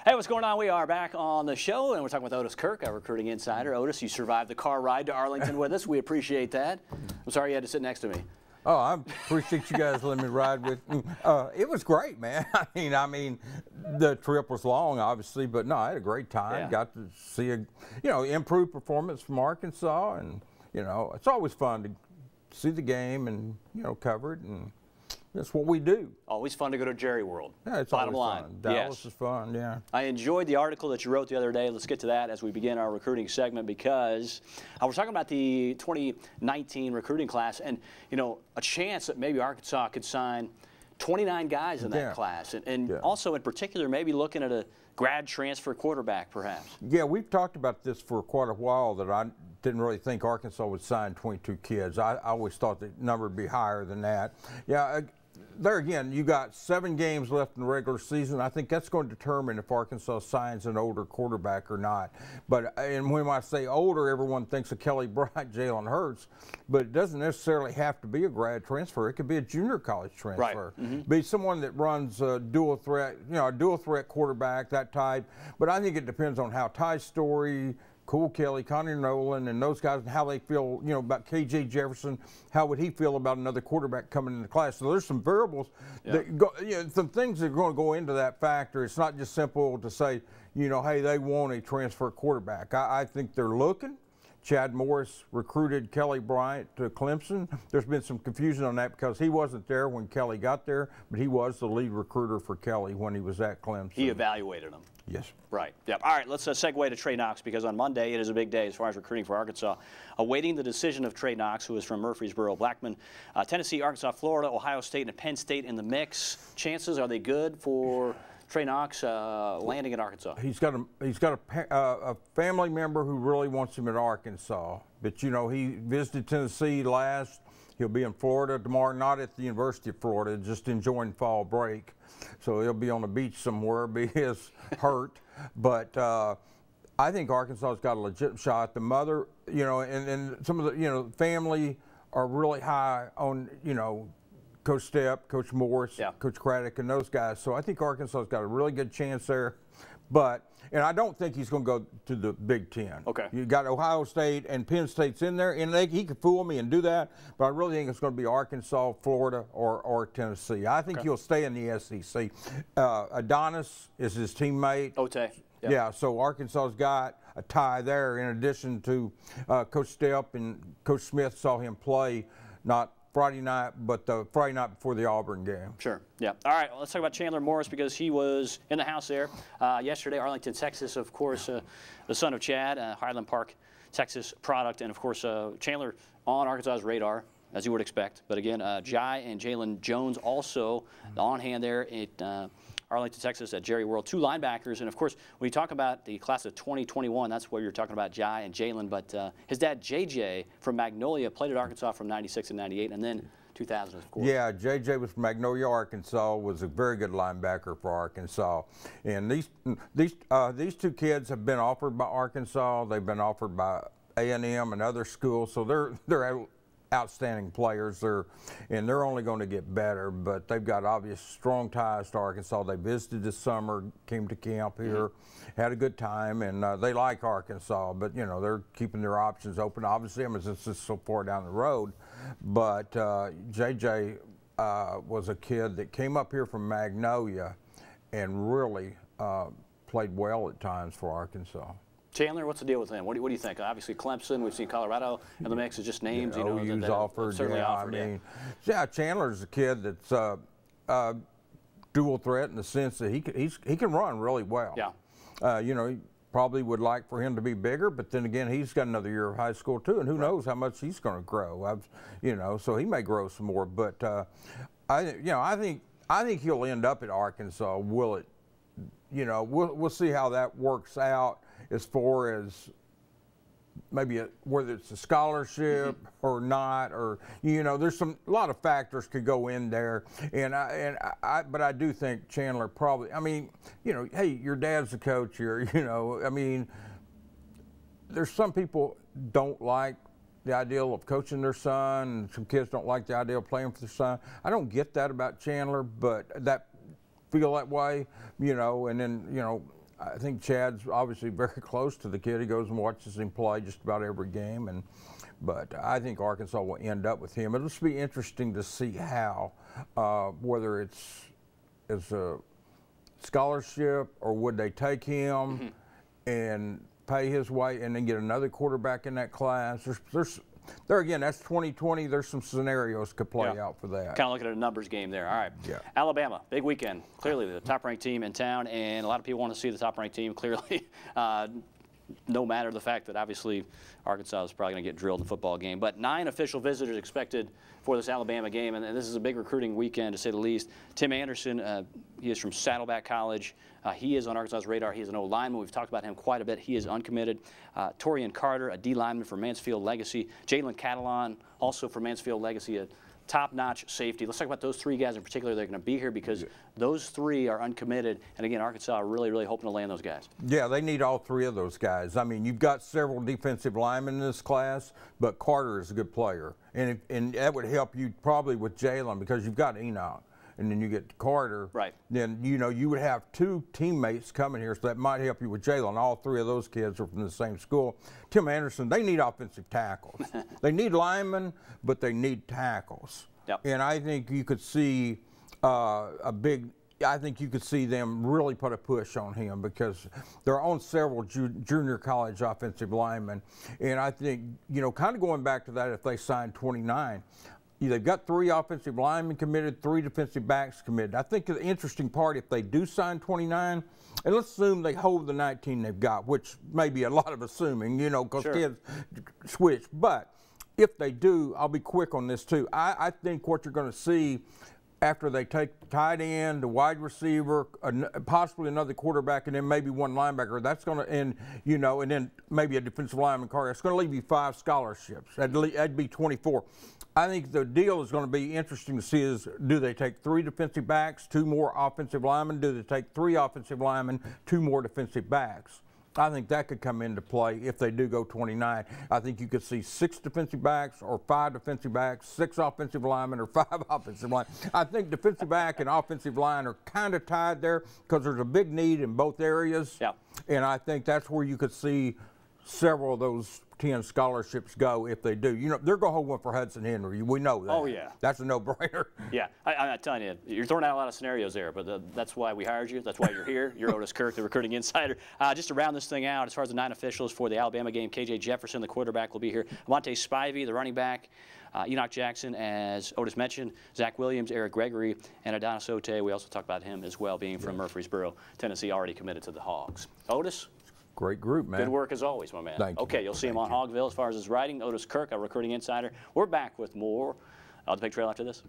Hey, what's going on? We are back on the show, and we're talking with Otis Kirk, our recruiting insider. Otis, you survived the car ride to Arlington with us. We appreciate that. I'm sorry you had to sit next to me. Oh, I appreciate you guys letting me ride with me. It was great, man. I mean, the trip was long, obviously, but no, I had a great time. Yeah. Got to see improved performance from Arkansas, and it's always fun to see the game and cover it, and that's what we do. Always fun to go to Jerry World. Yeah, it's Bottom always line. fun. Dallas is fun, yeah. I enjoyed the article that you wrote the other day. Let's get to that as we begin our recruiting segment, because we're talking about the 2019 recruiting class, and a chance that maybe Arkansas could sign 29 guys in that class, and also in particular maybe looking at a grad transfer quarterback perhaps. Yeah, we've talked about this for quite a while, that I didn't really think Arkansas would sign 22 kids. I always thought the number would be higher than that. Yeah. There again, you got 7 games left in the regular season. I think that's going to determine if Arkansas signs an older quarterback or not. But and when I say older, everyone thinks of Kelly Bryant, Jalen Hurts, but it doesn't necessarily have to be a grad transfer. It could be a junior college transfer. Right. Be someone that runs a dual threat, a dual threat quarterback, that type. But I think it depends on how Ty Story, Cool Kelly, Connie Nolan, and those guys, and how they feel, about KJ Jefferson. How would he feel about another quarterback coming in the class? So there's some variables, that go, some things that are going to go into that factor. It's not just simple to say, hey, they want a transfer quarterback. I think they're looking. Chad Morris recruited Kelly Bryant to Clemson. There's been some confusion on that because he wasn't there when Kelly got there, but he was the lead recruiter for Kelly when he was at Clemson. He evaluated him. Yes. Right. Yep. All right, let's segue to Trey Knox, because on Monday it is a big day as far as recruiting for Arkansas. Awaiting the decision of Trey Knox, who is from Murfreesboro, Blackman. Tennessee, Arkansas, Florida, Ohio State, and Penn State in the mix. Chances, are they good for Trey Knox landing in Arkansas? He's got a family member who really wants him at Arkansas, but he visited Tennessee last. He'll be in Florida tomorrow, not at the University of Florida, just enjoying fall break. So he'll be on the beach somewhere, be his hurt. But I think Arkansas's got a legit shot. The mother, and some of the, family are really high on, Coach Stepp, Coach Morris, Coach Craddock, and those guys. So I think Arkansas's got a really good chance there. And I don't think he's going to go to the Big Ten. Okay. You got Ohio State and Penn State's in there, and he could fool me and do that. But I really think it's going to be Arkansas, Florida, or Tennessee. I think he'll stay in the SEC. Adonis is his teammate. Ote. Yeah, so Arkansas's got a tie there. In addition to Coach Stepp and Coach Smith saw him play, not Friday night, but the Friday night before the Auburn game. Sure, yeah. All right, well, let's talk about Chandler Morris, because he was in the house there yesterday. Arlington, Texas, of course, the son of Chad, Highland Park, Texas product. And, of course, Chandler on Arkansas's radar, as you would expect. But, again, Jai and Jalen Jones also on hand there at Arlington, Texas at Jerry World. 2 linebackers. And, of course, when you talk about the class of 2021, that's where you're talking about Jai and Jalen. But his dad, JJ, from Magnolia, played at Arkansas from 96 and 98, and then 2000, of course. Yeah, JJ was from Magnolia, Arkansas, was a very good linebacker for Arkansas. And these 2 kids have been offered by Arkansas. They've been offered by A&M and other schools. So they're outstanding players. They're only going to get better, but they've got obvious strong ties to Arkansas. They visited this summer, came to camp here, had a good time, and they like Arkansas, but they're keeping their options open. Obviously, since it's so far down the road, but JJ was a kid that came up here from Magnolia and really played well at times for Arkansas. Chandler, what's the deal with him? What do you think? Obviously, Clemson, we've seen Colorado in the mix. Is just names, OU's offered. Certainly offered. Chandler's a kid that's dual threat in the sense that he can run really well. Yeah. He probably would like for him to be bigger, but then again, he's got another year of high school too, and who knows how much he's going to grow. So he may grow some more. But I think he'll end up at Arkansas. Will it? We'll see how that works out, as far as maybe whether it's a scholarship or not, or there's a lot of factors could go in there, but I do think Chandler probably. Hey, your dad's the coach here. There's some people don't like the idea of coaching their son, and some kids don't like the idea of playing for their son. I don't get that about Chandler, but that feel that way, and then I think Chad's obviously very close to the kid. He goes and watches him play just about every game, but I think Arkansas will end up with him. It'll just be interesting to see how, whether it's a scholarship or would they take him and pay his way and then get another quarterback in that class. There again, that's 2020. There's some scenarios could play out for that. Kind of looking at a numbers game there. All right. Yeah. Alabama, big weekend. Clearly the top-ranked team in town, and a lot of people want to see the top-ranked team. Clearly, no matter the fact that obviously Arkansas is probably going to get drilled in the football game. But 9 official visitors expected for this Alabama game, and this is a big recruiting weekend to say the least. Tim Anderson, he is from Saddleback College. He is on Arkansas's radar. He is an old lineman. We've talked about him quite a bit. He is uncommitted. Torian Carter, a D lineman for Mansfield Legacy. Jalen Catalan, also for Mansfield Legacy, a top-notch safety. Let's talk about those 3 guys in particular. They're going to be here because those 3 are uncommitted. And again, Arkansas are really, really hoping to land those guys. Yeah, they need all 3 of those guys. I mean, you've got several defensive linemen in this class, but Carter is a good player. And that would help you probably with Jalen because you've got Enoch. And then you get Carter. Right. Then, you know, you would have 2 teammates coming here, so that might help you with Jalen. All 3 of those kids are from the same school. Tim Anderson, they need offensive tackles. They need linemen, but they need tackles. Yep. And I think you could see I think you could see them really put a push on him because they're on several junior college offensive linemen. And I think, you know, kind of going back to that, if they signed 29, they've got 3 offensive linemen committed, 3 defensive backs committed. I think the interesting part, if they do sign 29, and let's assume they hold the 19 they've got, which may be a lot of assuming, you know, because kids switch. But if they do, I'll be quick on this too. I think what you're going to see after they take the tight end, the wide receiver, possibly another quarterback, and then maybe 1 linebacker, that's going to end, you know, and then maybe a defensive lineman car. It's going to leave you 5 scholarships. That'd be 24. I think the deal is going to be interesting to see is, do they take 3 defensive backs, 2 more offensive linemen? Do they take 3 offensive linemen, 2 more defensive backs? I think that could come into play if they do go 29. I think you could see 6 defensive backs or 5 defensive backs, 6 offensive linemen or 5 offensive linemen. I think defensive back and offensive line are kind of tied there because there's a big need in both areas. Yeah. And I think that's where you could see several of those 10 scholarships go if they do. You know, they're going to hold one for Hudson Henry. We know that. Oh, yeah. That's a no-brainer. Yeah. I'm not telling you, you're throwing out a lot of scenarios there, but that's why we hired you. That's why you're here. You're Otis Kirk, the recruiting insider. Just to round this thing out, as far as the 9 officials for the Alabama game, KJ Jefferson, the quarterback, will be here. Monte Spivey, the running back. Enoch Jackson, as Otis mentioned. Zach Williams, Eric Gregory, and Adonis Ote. We also talked about him as well, being from Murfreesboro, Tennessee, already committed to the Hogs. Otis? Great group, man. Good work as always, my man. Thank you. Okay, you'll see him on Hogville as far as his writing. Otis Kirk, a recruiting insider. We're back with more of the Big Trail after this.